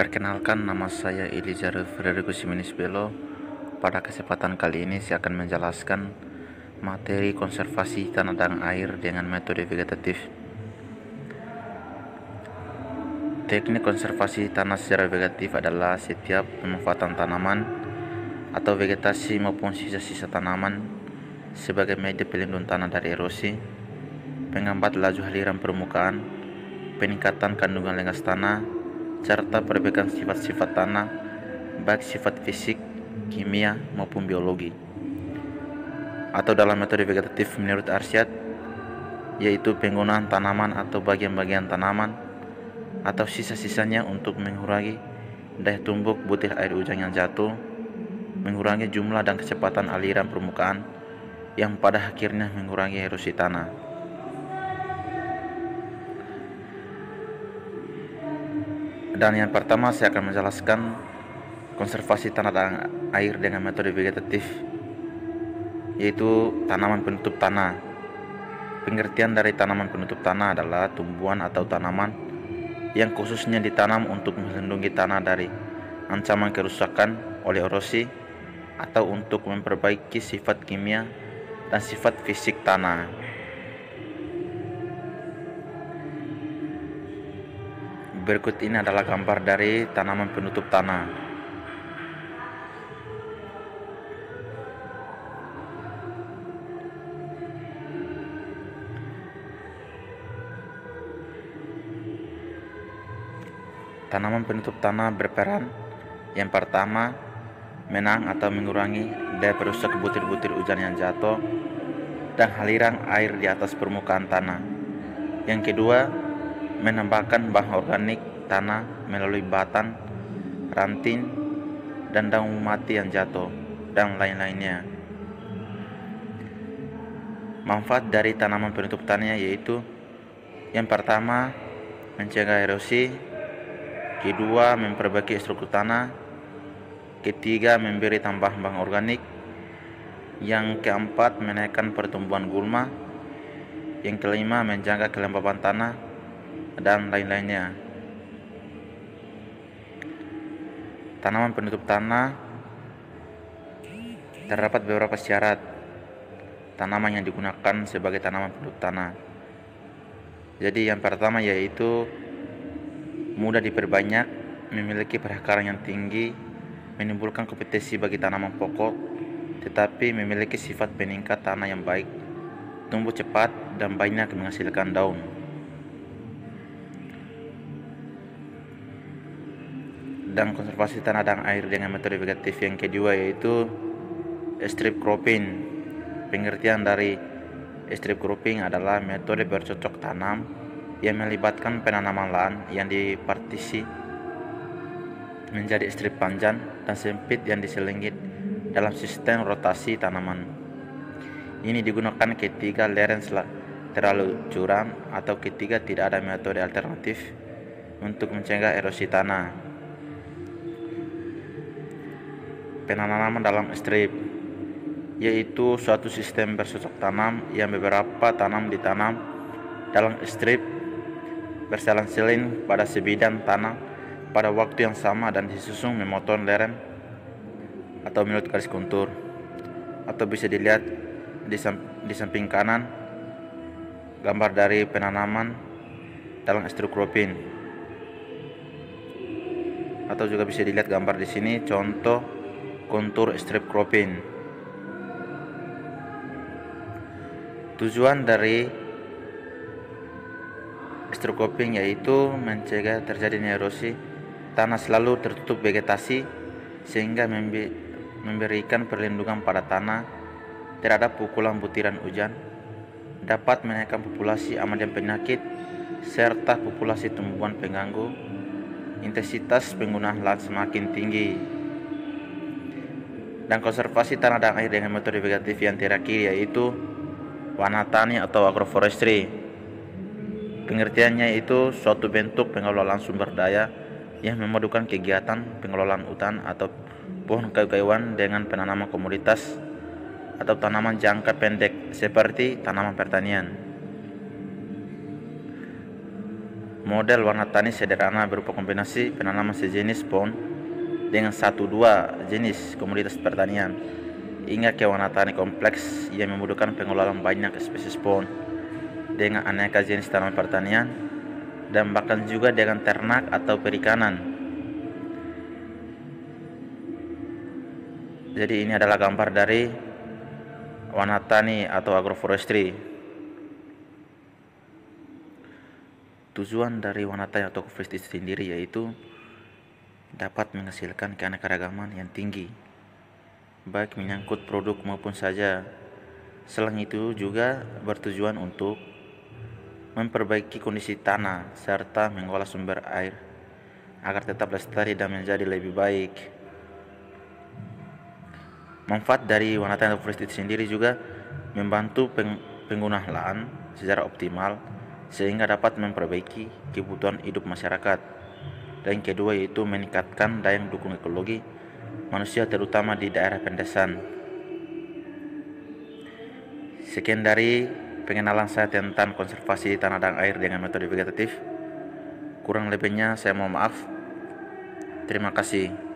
Perkenalkan, nama saya Elizar Frederico Simenis Belo. Pada kesempatan kali ini saya akan menjelaskan materi konservasi tanah dan air dengan metode vegetatif. Teknik konservasi tanah secara vegetatif adalah setiap pemanfaatan tanaman atau vegetasi maupun sisa-sisa tanaman sebagai media pelindung tanah dari erosi, penghambat laju aliran permukaan, peningkatan kandungan lenggas tanah, serta perbaikan sifat-sifat tanah, baik sifat fisik, kimia, maupun biologi. Atau dalam metode vegetatif menurut Arsyad, yaitu penggunaan tanaman atau bagian-bagian tanaman atau sisa-sisanya untuk mengurangi daya tumbuk butir air hujan yang jatuh, mengurangi jumlah dan kecepatan aliran permukaan yang pada akhirnya mengurangi erosi tanah. Dan yang pertama saya akan menjelaskan konservasi tanah dan air dengan metode vegetatif, yaitu tanaman penutup tanah. Pengertian dari tanaman penutup tanah adalah tumbuhan atau tanaman yang khususnya ditanam untuk melindungi tanah dari ancaman kerusakan oleh erosi atau untuk memperbaiki sifat kimia dan sifat fisik tanah. Berikut ini adalah gambar dari tanaman penutup tanah. Tanaman penutup tanah berperan yang pertama, menang atau mengurangi daya perusak butir-butir hujan yang jatuh dan aliran air di atas permukaan tanah. Yang kedua, menambahkan bahan organik tanah melalui batang, ranting, dan daun mati yang jatuh, dan lain-lainnya. Manfaat dari tanaman penutup tanah yaitu yang pertama, mencegah erosi, kedua, memperbaiki struktur tanah, ketiga, memberi tambahan bahan organik, yang keempat, menaikkan pertumbuhan gulma, yang kelima, menjaga kelembaban tanah, dan lain-lainnya. Tanaman penutup tanah terdapat beberapa syarat tanaman yang digunakan sebagai tanaman penutup tanah. Jadi yang pertama yaitu mudah diperbanyak, memiliki perakaran yang tinggi, menimbulkan kompetisi bagi tanaman pokok, tetapi memiliki sifat peningkat tanah yang baik, tumbuh cepat, dan banyak menghasilkan daun. Dan konservasi tanah dan air dengan metode vegetatif yang kedua yaitu strip cropping. Pengertian dari strip cropping adalah metode bercocok tanam yang melibatkan penanaman lahan yang dipartisi menjadi strip panjang dan sempit yang diselingit dalam sistem rotasi tanaman. Ini digunakan ketika lereng terlalu curam atau ketika tidak ada metode alternatif untuk mencegah erosi tanah. Penanaman dalam strip yaitu suatu sistem bercocok tanam yang beberapa tanam ditanam dalam strip berselang-seling pada sebidang tanah pada waktu yang sama dan disusun memotong lereng atau menurut garis kontur, atau bisa dilihat di samping kanan gambar dari penanaman dalam strip cropping, atau juga bisa dilihat gambar di sini contoh kontur strip cropping. Tujuan dari strip cropping yaitu mencegah terjadinya erosi tanah selalu tertutup vegetasi sehingga memberikan perlindungan pada tanah terhadap pukulan butiran hujan, dapat menaikkan populasi hama dan penyakit serta populasi tumbuhan pengganggu, intensitas penggunaan lahan semakin tinggi. Dan konservasi tanah dan air dengan metode vegetatif yang terakhir yaitu wana tani atau agroforestry. Pengertiannya itu suatu bentuk pengelolaan sumber daya yang memadukan kegiatan pengelolaan hutan atau pohon kayu-kayuan dengan penanaman komoditas atau tanaman jangka pendek seperti tanaman pertanian. Model warna tani sederhana berupa kombinasi penanaman sejenis pohon dengan 1-2 jenis komoditas pertanian, hingga ke warna tani kompleks yang memudahkan pengelolaan banyak spesies pohon dengan aneka jenis tanaman pertanian dan bahkan juga dengan ternak atau perikanan. Jadi ini adalah gambar dari warna tani atau agroforestry. Tujuan dari warna tani atau agroforestry sendiri yaitu dapat menghasilkan keanekaragaman yang tinggi, baik menyangkut produk maupun saja. Selain itu juga bertujuan untuk memperbaiki kondisi tanah serta mengolah sumber air agar tetap lestari dan menjadi lebih baik. Manfaat dari warna tani atau agroforestry sendiri juga membantu penggunaan lahan secara optimal sehingga dapat memperbaiki kebutuhan hidup masyarakat. Dan kedua yaitu meningkatkan daya dukung ekologi manusia terutama di daerah pedesaan. Sekian dari pengenalan saya tentang konservasi tanah dan air dengan metode vegetatif. Kurang lebihnya saya mohon maaf. Terima kasih.